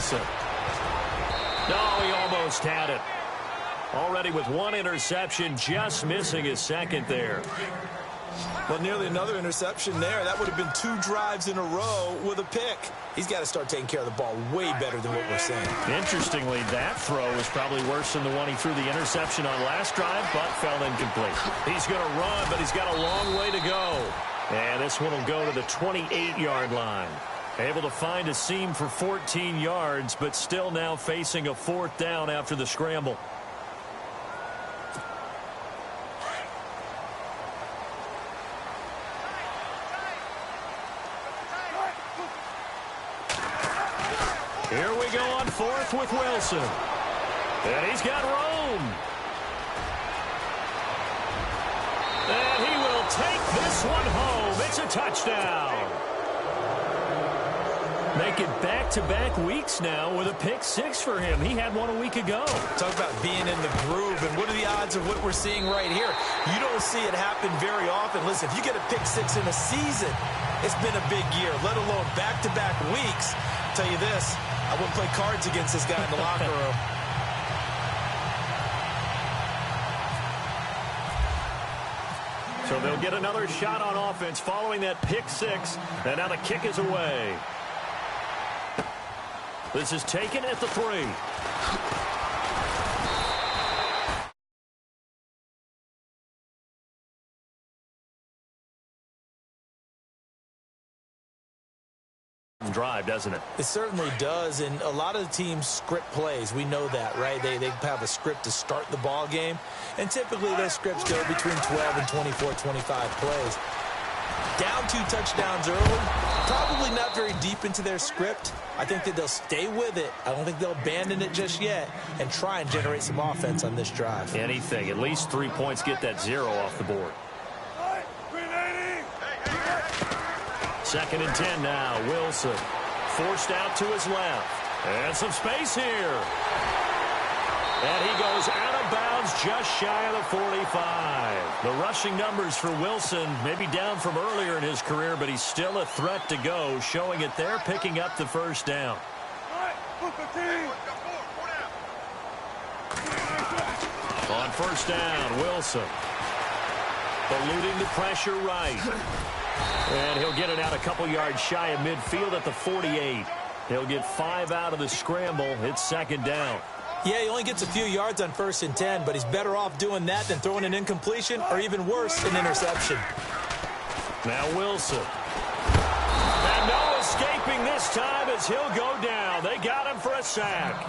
Wilson. No, he almost had it. Already with one interception, just missing his second there. Well, nearly another interception there. That would have been 2 drives in a row with a pick. He's got to start taking care of the ball way better than what we're seeing. Interestingly, that throw was probably worse than the one he threw the interception on last drive, but fell incomplete. He's going to run, but he's got a long way to go. And this one will go to the 28-yard line. Able to find a seam for 14 yards, but still now facing a 4th down after the scramble. Here we go on 4th with Wilson. And he's got room. And he will take this one home. It's a touchdown. Make it back-to-back weeks now with a pick-6 for him. He had one a week ago. Talk about being in the groove, and what are the odds of what we're seeing right here? You don't see it happen very often. Listen, if you get a pick-6 in a season, it's been a big year, let alone back-to-back weeks. I'll tell you this, I wouldn't play cards against this guy in the locker room. So they'll get another shot on offense following that pick-6, and now the kick is away. This is taken at the 3. Drive, doesn't it? It certainly does, and a lot of the teams script plays. We know that, right? They have a script to start the ball game, and typically those scripts go between 12 and 24, 25 plays. Down 2 touchdowns early, probably not very deep into their script. I think that they'll stay with it. I don't think they'll abandon it just yet and try and generate some offense on this drive. Anything. At least 3 points, get that 0 off the board. 2nd and 10 now. Wilson forced out to his left. And some space here. And he goes out of bounds just shy of the 45. The rushing numbers for Wilson may be down from earlier in his career, but he's still a threat to go, showing it there, picking up the 1st down. On 1st down, Wilson eluding the pressure right. And he'll get it out a couple yards shy of midfield at the 48. He'll get 5 out of the scramble. It's 2nd down. Yeah, he only gets a few yards on 1st and 10, but he's better off doing that than throwing an incompletion or even worse, an interception. Now Wilson. And no escaping this time as he'll go down. They got him for a sack.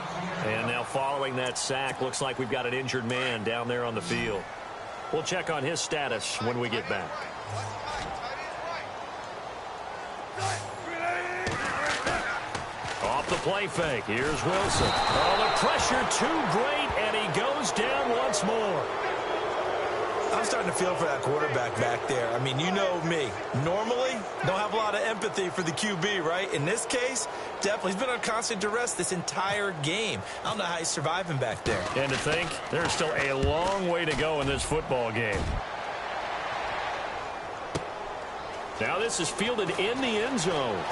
And now following that sack, looks like we've got an injured man down there on the field. We'll check on his status when we get back. Off the play fake. Here's Wilson. Oh, the pressure too great, and he goes down once more. I'm starting to feel for that quarterback back there. I mean, you know me. Normally, don't have a lot of empathy for the QB, right? In this case, definitely. He's been on constant duress this entire game. I don't know how he's surviving back there. And to think, there's still a long way to go in this football game. Now this is fielded in the end zone.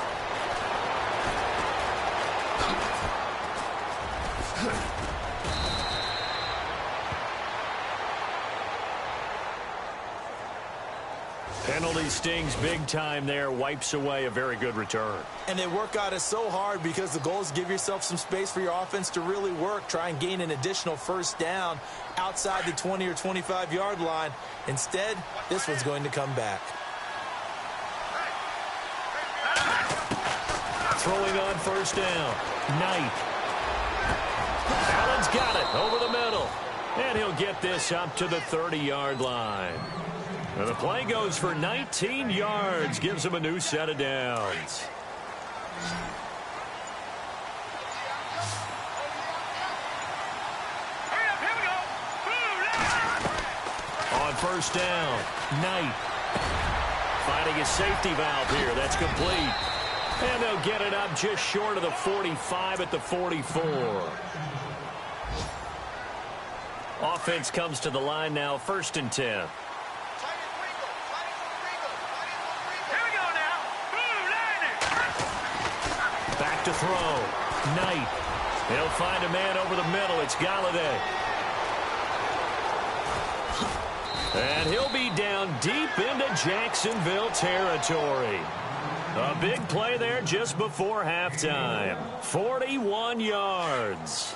Penalty stings big time there, wipes away a very good return. And they work out it so hard because the goal is give yourself some space for your offense to really work. Try and gain an additional 1st down outside the 20 or 25-yard line. Instead, this one's going to come back. Throwing on 1st down. Knight. Allen's got it over the middle. And he'll get this up to the 30-yard line. And the play goes for 19 yards. Gives him a new set of downs. On 1st down, Knight. Finding his safety valve here. That's complete. And they'll get it up just short of the 45 at the 44. Offense comes to the line now, 1st and 10. Back to throw. Knight. He'll find a man over the middle. It's Galladay. And he'll be down deep into Jacksonville territory. A big play there just before halftime. 41 yards.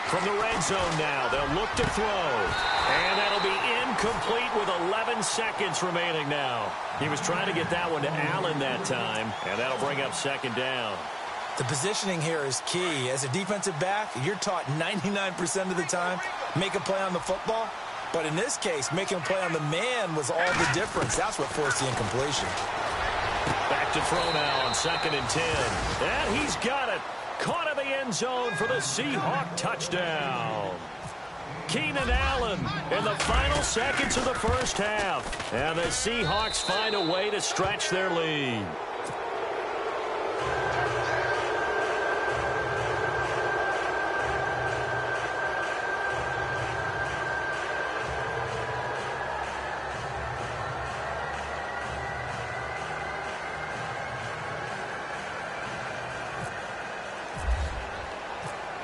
From the red zone now, they'll look to throw. And that'll be incomplete with 11 seconds remaining now. He was trying to get that one to Allen that time, and that'll bring up second down. The positioning here is key. As a defensive back, you're taught 99% of the time, make a play on the football. But in this case, making a play on the man was all the difference. That's what forced the incompletion. Back to throw now on 2nd and 10. And he's got it. Caught in the end zone for the Seahawk touchdown. Keenan Allen in the final seconds of the first half. And the Seahawks find a way to stretch their lead.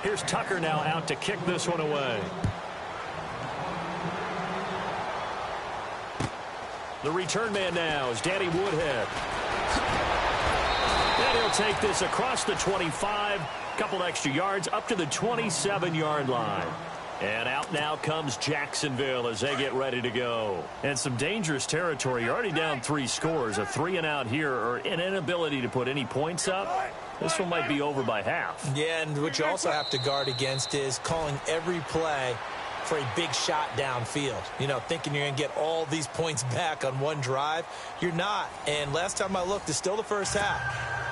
Here's Tucker now out to kick this one away. The return man now is Danny Woodhead. And he'll take this across the 25, couple extra yards up to the 27-yard line. And out now comes Jacksonville as they get ready to go. And some dangerous territory. You're already down 3 scores. A 3-and-out here or an inability to put any points up. This one might be over by half. Yeah, and what you also have to guard against is calling every play for a big shot downfield. You know, thinking you're going to get all these points back on one drive. You're not. And last time I looked, it's still the first half.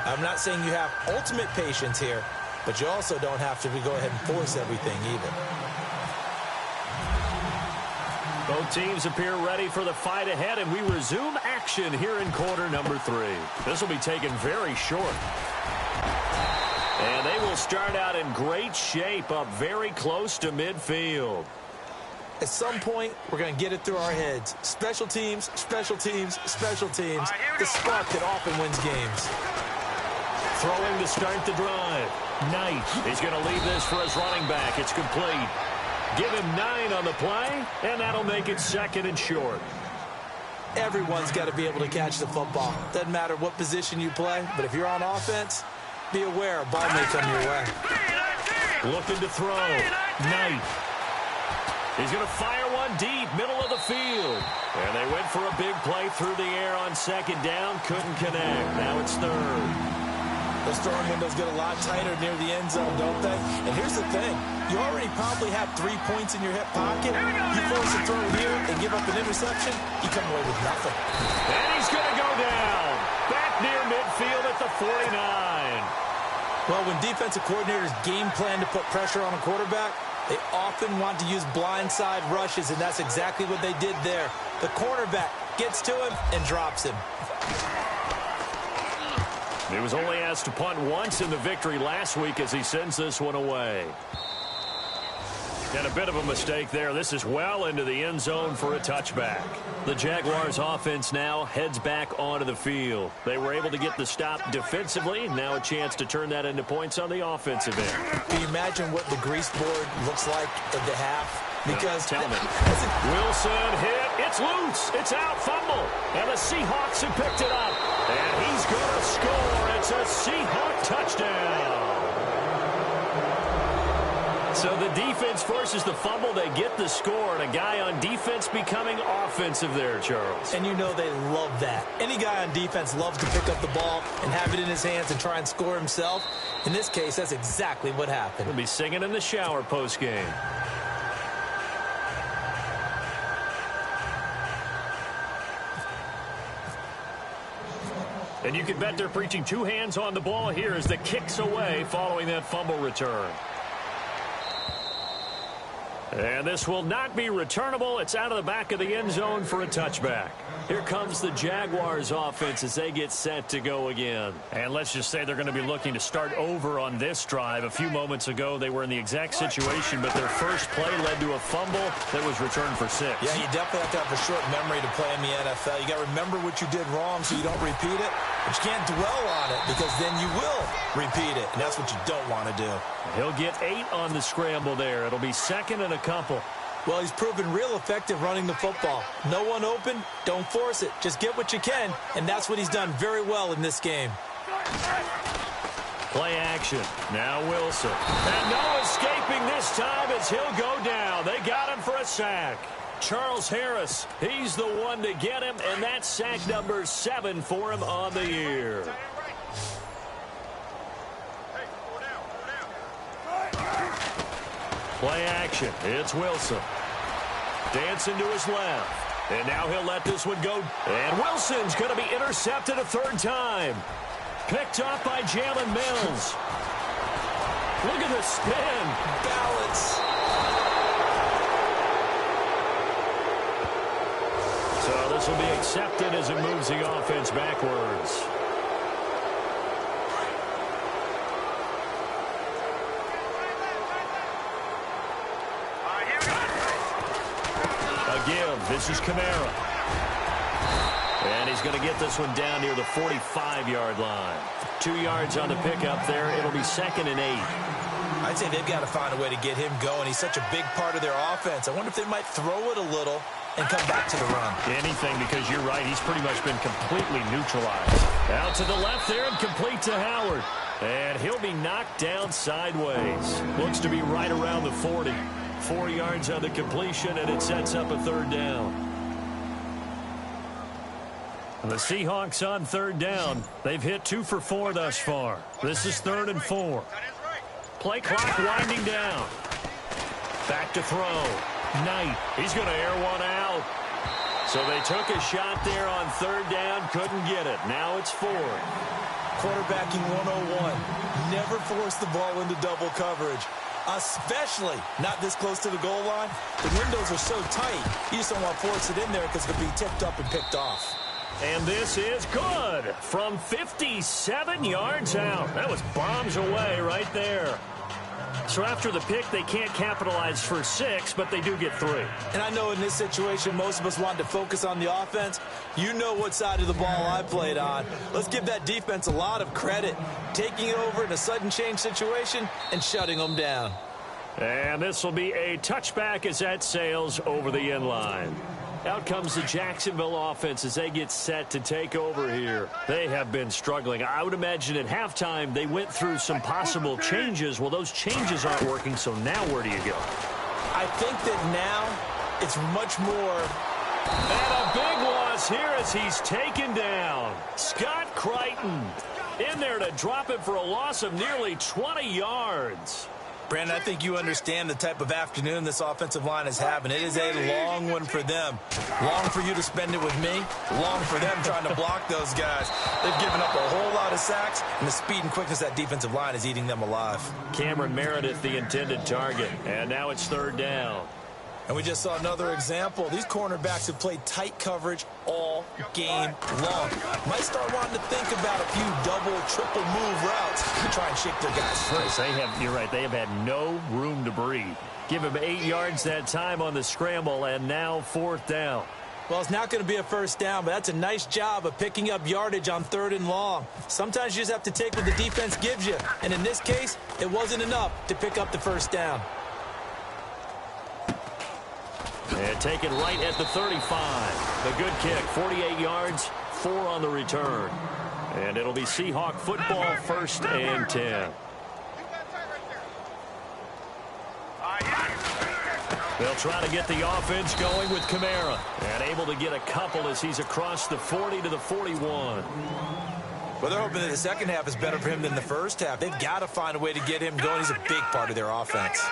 I'm not saying you have ultimate patience here, but you also don't have to go ahead and force everything either. Both teams appear ready for the fight ahead, and we resume action here in quarter number 3. This will be taken very short. And they will start out in great shape up very close to midfield. At some point, we're going to get it through our heads. Special teams, special teams, special teams. The spark that often wins games. Throwing to start the drive. Knight. He's going to leave this for his running back. It's complete. Give him 9 on the play, and that'll make it 2nd and short. Everyone's got to be able to catch the football. Doesn't matter what position you play, but if you're on offense, be aware a ball may come your way. Looking to throw. Knight. He's going to fire one deep, middle of the field. And they went for a big play through the air on 2nd down. Couldn't connect. Now it's 3rd. Those throwing windows get a lot tighter near the end zone, don't they? And here's the thing. You already probably have 3 points in your hip pocket. You force a throw here and give up an interception, you come away with nothing. And he's going to go down. Back near midfield at the 49. Well, when defensive coordinators game plan to put pressure on a quarterback, they often want to use blindside rushes, and that's exactly what they did there. The cornerback gets to him and drops him. He was only asked to punt once in the victory last week as he sends this one away. And a bit of a mistake there. This is well into the end zone for a touchback. The Jaguars offense now heads back onto the field. They were able to get the stop defensively. Now a chance to turn that into points on the offensive end. Can you imagine what the grease board looks like at the half? Because tell me. Wilson hit. It's loose. It's out. Fumble. And the Seahawks have picked it up. And he's going to score. It's a Seahawk touchdown. So the defense forces the fumble. They get the score. And a guy on defense becoming offensive there, Charles. And you know they love that. Any guy on defense loves to pick up the ball and have it in his hands and try and score himself. In this case, that's exactly what happened. He'll be singing in the shower post-game. And you can bet they're preaching 2 hands on the ball here as the kick's away following that fumble return. And this will not be returnable. It's out of the back of the end zone for a touchback. Here comes the Jaguars offense as they get set to go again. And let's just say they're going to be looking to start over on this drive. A few moments ago, they were in the exact situation, but their first play led to a fumble that was returned for 6. Yeah, you definitely have to have a short memory to play in the NFL. You got to remember what you did wrong so you don't repeat it, but you can't dwell on it because then you will repeat it, and that's what you don't want to do. He'll get 8 on the scramble there. It'll be second and a couple. Well, he's proven real effective running the football. No one open, don't force it. Just get what you can, and that's what he's done very well in this game. Play action. Now Wilson. And no escaping this time as he'll go down. They got him for a sack. Charles Harris, he's the one to get him, and that's sack number 7 for him on the year. Play action. It's Wilson. Dancing to his left. And now he'll let this one go. And Wilson's going to be intercepted a third time. Picked off by Jalen Mills. Look at the spin. Balance. So this will be accepted as it moves the offense backwards. Give. This is Kamara. And he's going to get this one down near the 45-yard line. 2 yards on the pickup there. It'll be second and 8. I'd say they've got to find a way to get him going. He's such a big part of their offense. I wonder if they might throw it a little and come back to the run. Anything, because you're right. He's pretty much been completely neutralized. Out to the left there and complete to Howard. And he'll be knocked down sideways. Looks to be right around the 40. 4 yards on the completion, and it sets up a third down. And the Seahawks on third down. They've hit 2 for 4 thus far. This is 3rd and 4. Play clock winding down. Back to throw. Knight. He's going to air one out. So they took a shot there on third down. Couldn't get it. Now it's 4. Quarterbacking 101. Never force the ball into double coverage. Especially not this close to the goal line. The windows are so tight, you just don't want to force it in there because it'll be tipped up and picked off. And this is good from 57 yards out. That was bombs away right there. So after the pick, they can't capitalize for 6, but they do get 3. And I know in this situation, most of us wanted to focus on the offense. You know what side of the ball I played on. Let's give that defense a lot of credit. Taking it over in a sudden change situation and shutting them down. And this will be a touchback as that sails over the end line. Out comes the Jacksonville offense as they get set to take over here. They have been struggling. I would imagine at halftime they went through some possible changes. Well, those changes aren't working, so now where do you go? I think that now it's much more. And a big loss here as he's taken down. Scott Crichton in there to drop it for a loss of nearly 20 yards. Brandon, I think you understand the type of afternoon this offensive line is having. It is a long one for them. Long for you to spend it with me. Long for them trying to block those guys. They've given up a whole lot of sacks, and the speed and quickness of that defensive line is eating them alive. Cameron Meredith, the intended target. And now it's third down. And we just saw another example. These cornerbacks have played tight coverage all game long. Might start wanting to think about a few double, triple move routes to try and shake their guys free. You're right. They have had no room to breathe. Give him 8 yards that time on the scramble, and now 4th down. Well, it's not going to be a first down, but that's a nice job of picking up yardage on 3rd and long. Sometimes you just have to take what the defense gives you. And in this case, it wasn't enough to pick up the first down. And taken right at the 35. The good kick, 48 yards, 4 on the return. And it'll be Seahawk football, 1st and 10. They'll try to get the offense going with Kamara. And able to get a couple as he's across the 40 to the 41. Well, they're hoping that the second half is better for him than the first half. They've got to find a way to get him going. He's a big part of their offense.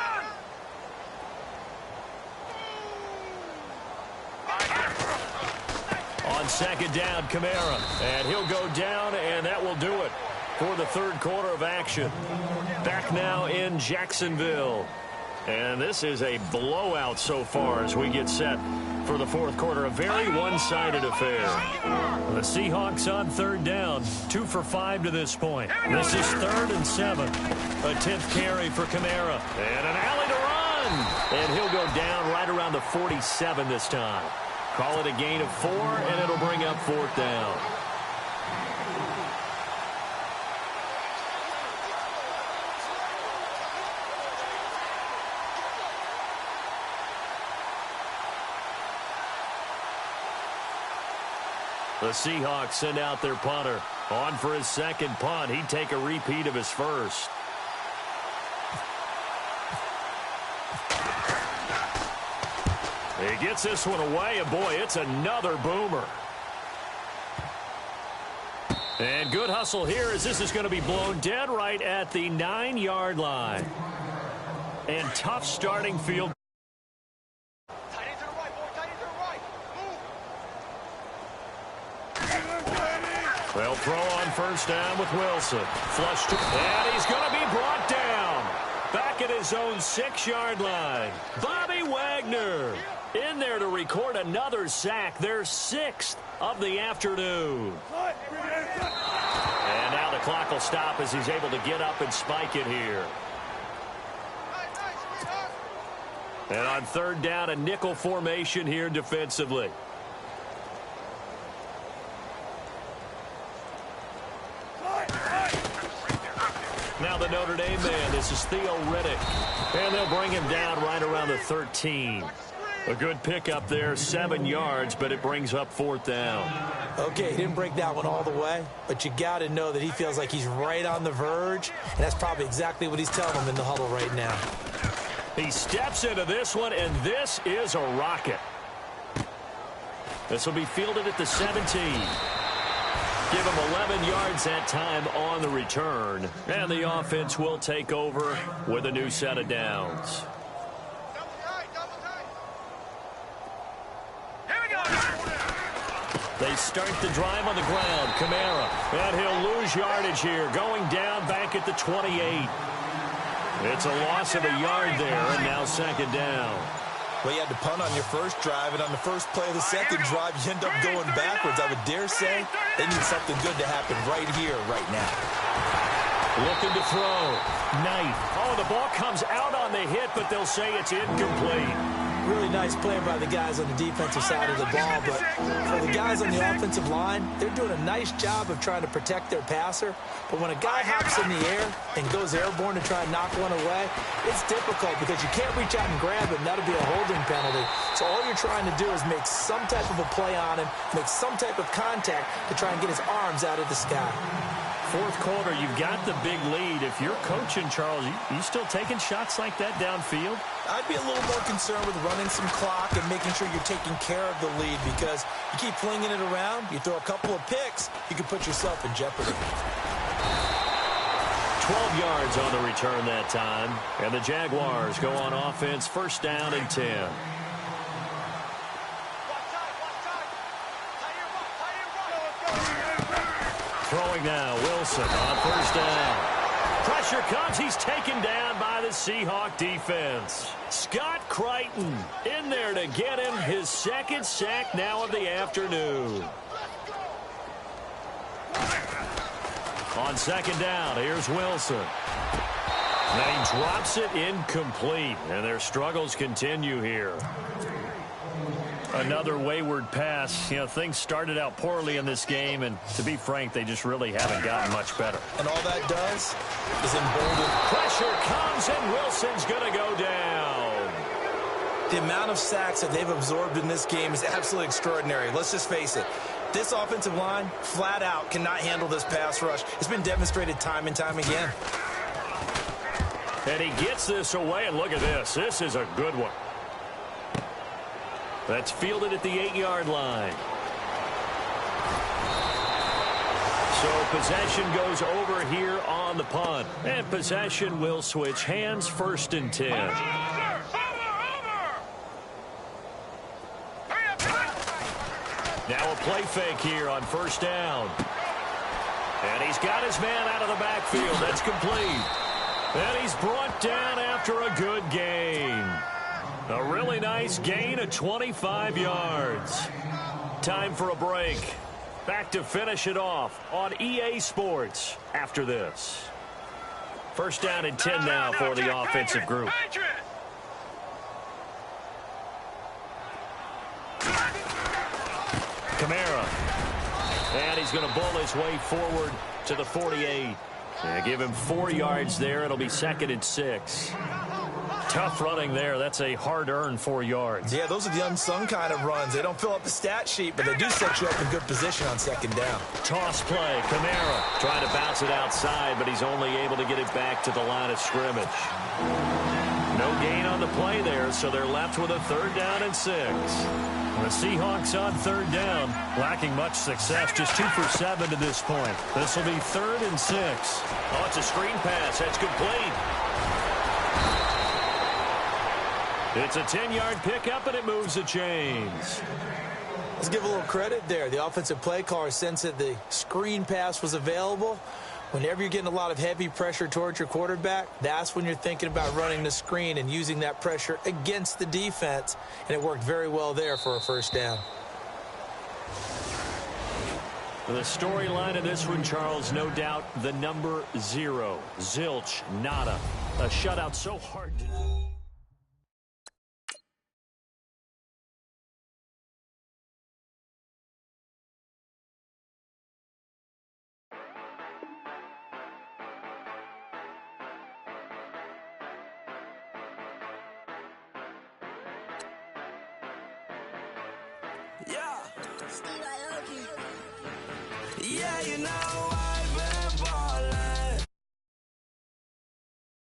On second down, Kamara. And he'll go down, and that will do it for the third quarter of action. Back now in Jacksonville. And this is a blowout so far as we get set for the fourth quarter. A very one-sided affair. The Seahawks on third down. 2 for 5 to this point. This is 3rd and 7. A 10th carry for Kamara. And an alley to run. And he'll go down right around the 47 this time. Call it a gain of 4, and it'll bring up 4th down. The Seahawks send out their punter. On for his second punt. He'd take a repeat of his first. He gets this one away, and boy, it's another boomer. And good hustle here as this is going to be blown dead right at the 9-yard line. And tough starting field. They'll throw on first down with Wilson. Flushed, and he's going to be brought down. Back at his own 6-yard line. Bobby Wagner in there to record another sack. Their 6th of the afternoon. And now the clock will stop as he's able to get up and spike it here. And on third down, a nickel formation here defensively. Now the Notre Dame man, this is Theo Riddick. And they'll bring him down right around the 13. A good pickup there, 7 yards, but it brings up 4th down. Okay, he didn't break that one all the way, but you got to know that he feels like he's right on the verge, and that's probably exactly what he's telling them in the huddle right now. He steps into this one, and this is a rocket. This will be fielded at the 17. Give him 11 yards that time on the return. And the offense will take over with a new set of downs. They start the drive on the ground. Kamara. And he'll lose yardage here. Going down back at the 28. It's a loss of a yard there, and now 2nd down. Well, you had to punt on your first drive, and on the first play of the second drive, you end up going backwards. I would dare say they need something good to happen right here, right now. Looking to throw. Knight. Oh, the ball comes out on the hit, but they'll say it's incomplete. Really nice play by the guys on the defensive side of the ball, but for the guys on the offensive line, they're doing a nice job of trying to protect their passer. But when a guy hops in the air and goes airborne to try and knock one away, it's difficult because you can't reach out and grab him. That'll be a holding penalty. So all you're trying to do is make some type of a play on him, make some type of contact to try and get his arms out of the sky. Fourth quarter, you've got the big lead. If you're coaching, Charles, you still taking shots like that downfield? I'd be a little more concerned with running some clock and making sure you're taking care of the lead, because you keep flinging it around, you throw a couple of picks, you can put yourself in jeopardy. 12 yards on the return that time. And the Jaguars go on offense, first down and 10. Throwing now, Wilson on first down. Pressure comes. He's taken down by the Seahawk defense. Scott Crichton in there to get him his 2nd sack now of the afternoon. On 2nd down, here's Wilson. And he drops it incomplete, and their struggles continue here. Another wayward pass. You know, things started out poorly in this game, and to be frank, they just really haven't gotten much better. And all that does is embolden. Pressure comes, and Wilson's going to go down. The amount of sacks that they've absorbed in this game is absolutely extraordinary. Let's just face it. This offensive line, flat out, cannot handle this pass rush. It's been demonstrated time and time again. And he gets this away, and look at this. This is a good one. That's fielded at the 8-yard line. So possession goes over here on the punt. And possession will switch hands, 1st and 10. Now a play fake here on first down. And he's got his man out of the backfield. That's complete. And he's brought down after a good gain. A really nice gain of 25 yards. Time for a break. Back to finish it off on EA Sports after this. First down and 10 now for the offensive group. Kamara. And he's going to bull his way forward to the 48. And give him 4 yards there. It'll be 2nd and 6. Tough running there. That's a hard-earned 4 yards. Yeah, those are the unsung kind of runs. They don't fill up the stat sheet, but they do set you up in good position on 2nd down. Toss play. Kamara trying to bounce it outside, but he's only able to get it back to the line of scrimmage. No gain on the play there, so they're left with a 3rd down and 6. The Seahawks on 3rd down, lacking much success, just 2 for 7 to this point. This will be 3rd and 6. Oh, it's a screen pass. That's complete. It's a 10-yard pickup, and it moves the chains. Let's give a little credit there. The offensive play caller sensed that the screen pass was available. Whenever you're getting a lot of heavy pressure towards your quarterback, that's when you're thinking about running the screen and using that pressure against the defense. And it worked very well there for a 1st down. The storyline of this one, Charles, no doubt the number 0. Zilch, nada. A shutout so hard to... Yeah, you know